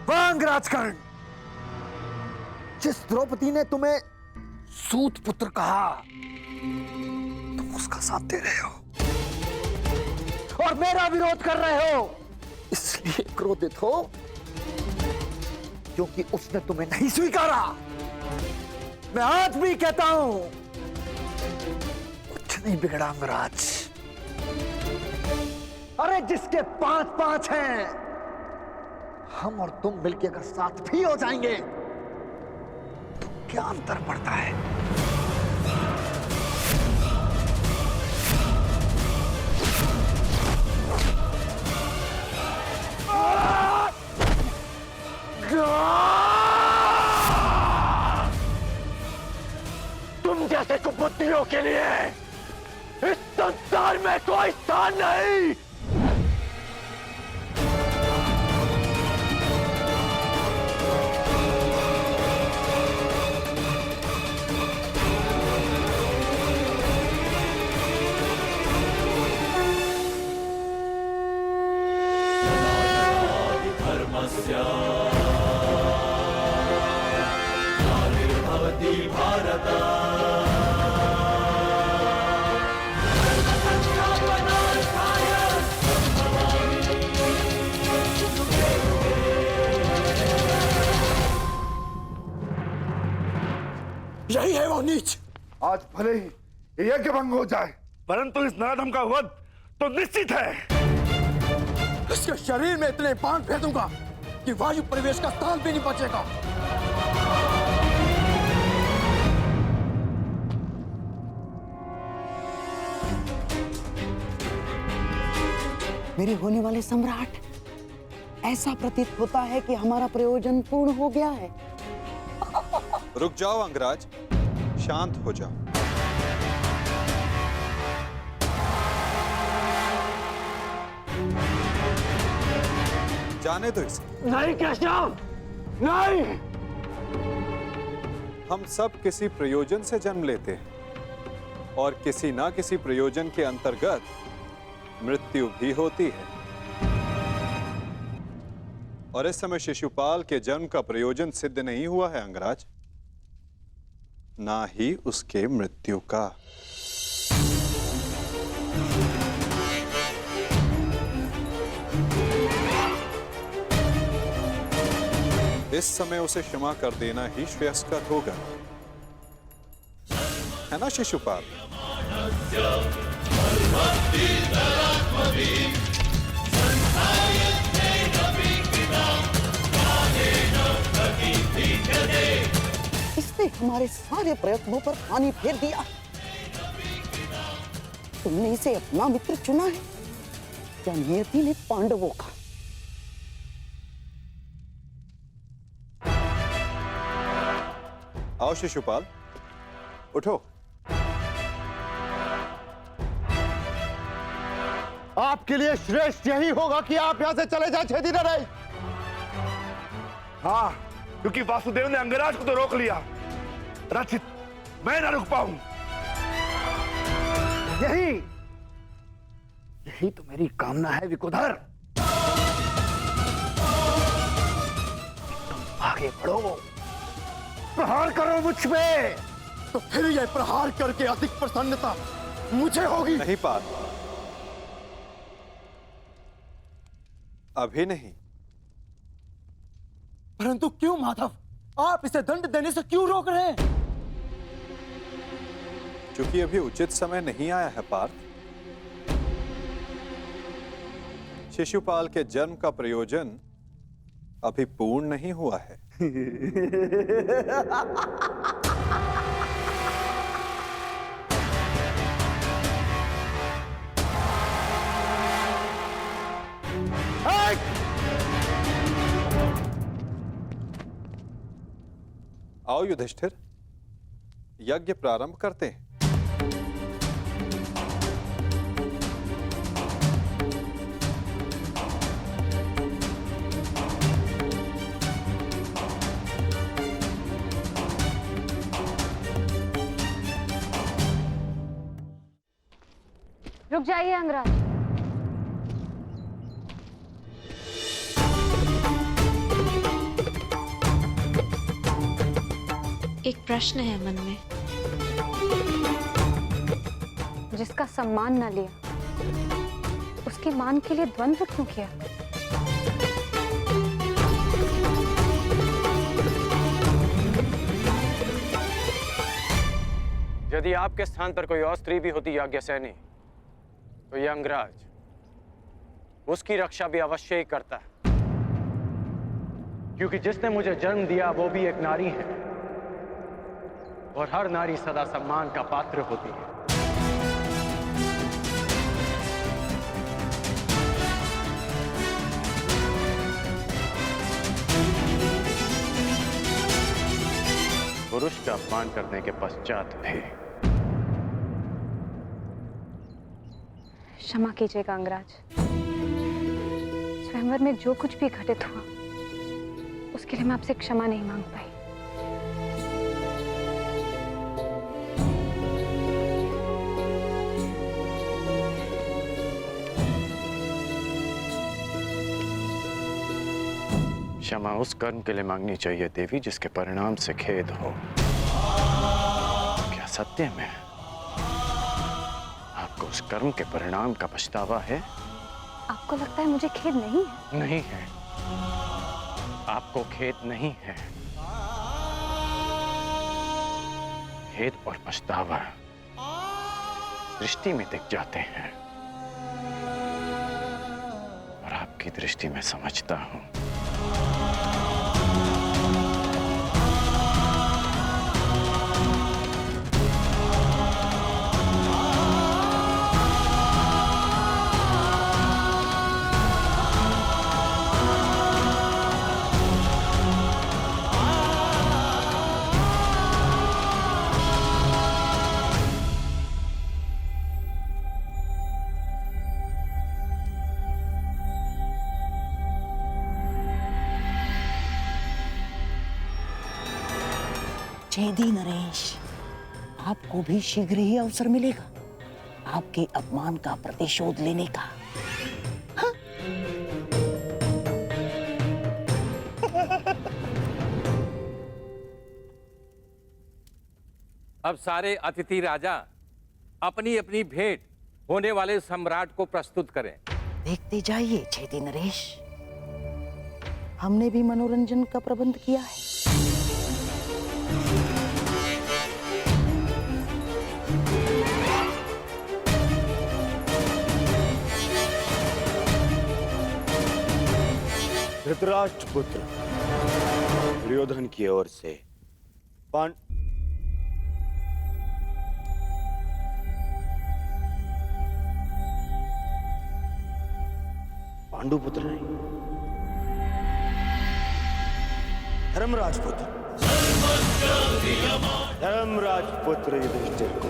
वांग राजकर्ण, जिस द्रौपदी ने तुम्हें सूत पुत्र कहा, तुम उसका साथ दे रहे हो और मेरा विरोध कर रहे हो। इसलिए क्रोधित हो क्योंकि उसने तुम्हें नहीं स्वीकारा। मैं आज भी कहता हूं, कुछ नहीं बिगड़ा अंगराज। अरे जिसके 5-5 हैं, हम और तुम मिलके अगर साथ भी हो जाएंगे तो क्या अंतर पड़ता है? तुम जैसे कुबुद्धियों के लिए इस संसार में कोई स्थान नहीं। यही है वो नीच। आज भले ही यज्ञ भंग हो जाए, परंतु इस नराधम का वध तो निश्चित है। इसके शरीर में इतने बाण फेंकूंगा कि वायु प्रवेश का स्थान भी नहीं बचेगा। मेरे होने वाले सम्राट, ऐसा प्रतीत होता है कि हमारा प्रयोजन पूर्ण हो गया है। रुक जाओ अंगराज, शांत हो जाओ। जाने दो इसे। नहीं केशव, नहीं। हम सब किसी प्रयोजन से जन्म लेते हैं और किसी ना किसी प्रयोजन के अंतर्गत मृत्यु भी होती है। और इस समय शिशुपाल के जन्म का प्रयोजन सिद्ध नहीं हुआ है अंगराज, ना ही उसके मृत्यु का। इस समय उसे क्षमा कर देना ही श्रेयस्कर होगा, है ना शिशुपाल? इसने हमारे सारे प्रयत्नों पर पानी फेर दिया। तुमने इसे अपना मित्र चुना है या नियति ने पांडवों का? आओ शिशुपाल, उठो। आपके लिए श्रेष्ठ यही होगा कि आप यहां से चले जाए, छेदी न रहे। हाँ, क्योंकि वासुदेव ने अंगराज को तो रोक लिया, रचित मैं ना रुक पाऊं। यही तो मेरी कामना है विकुधर। तुम आगे बढ़ो, प्रहार करो मुझ पे। तो फिर यह प्रहार करके अधिक प्रसन्नता मुझे होगी। नहीं पाल, अभी नहीं। परंतु क्यों माधव, आप इसे दंड देने से क्यों रोक रहे हैं? क्योंकि अभी उचित समय नहीं आया है पार्थ। शिशुपाल के जन्म का प्रयोजन अभी पूर्ण नहीं हुआ है। आओ युधिष्ठिर, यज्ञ प्रारंभ करते हैं। रुक जाइए अंगराज। एक प्रश्न है मन में। जिसका सम्मान न लिया, उसके मान के लिए द्वंद्व क्यों किया? यदि आपके स्थान पर कोई और स्त्री भी होती याज्ञसेनी, तो यह अंगराज उसकी रक्षा भी अवश्य ही करता है, क्योंकि जिसने मुझे जन्म दिया वो भी एक नारी है, और हर नारी सदा सम्मान का पात्र होती है। पुरुष का अपमान करने के पश्चात भी। क्षमा कीजिएगा अंगराज, स्वयंवर में जो कुछ भी घटित हुआ उसके लिए मैं आपसे क्षमा नहीं मांग पाई। क्षमा उस कर्म के लिए मांगनी चाहिए देवी जिसके परिणाम से खेद हो। क्या सत्य में आपको उस कर्म के परिणाम का पछतावा है? आपको लगता है मुझे खेद नहीं है? नहीं है, आपको खेद नहीं है। खेद और पछतावा दृष्टि में दिख जाते हैं, और आपकी दृष्टि में समझता हूं। छेदी नरेश, आपको भी शीघ्र ही अवसर मिलेगा आपके अपमान का प्रतिशोध लेने का। हाँ? अब सारे अतिथि राजा अपनी अपनी भेंट होने वाले सम्राट को प्रस्तुत करें। देखते जाइए छेदी नरेश, हमने भी मनोरंजन का प्रबंध किया है। धृतराष्ट्र पुत्र दुर्योधन की ओर से पांडु पुत्र नहीं, धर्मराज पुत्र, धर्मराज पुत्र युधिष्ठिर को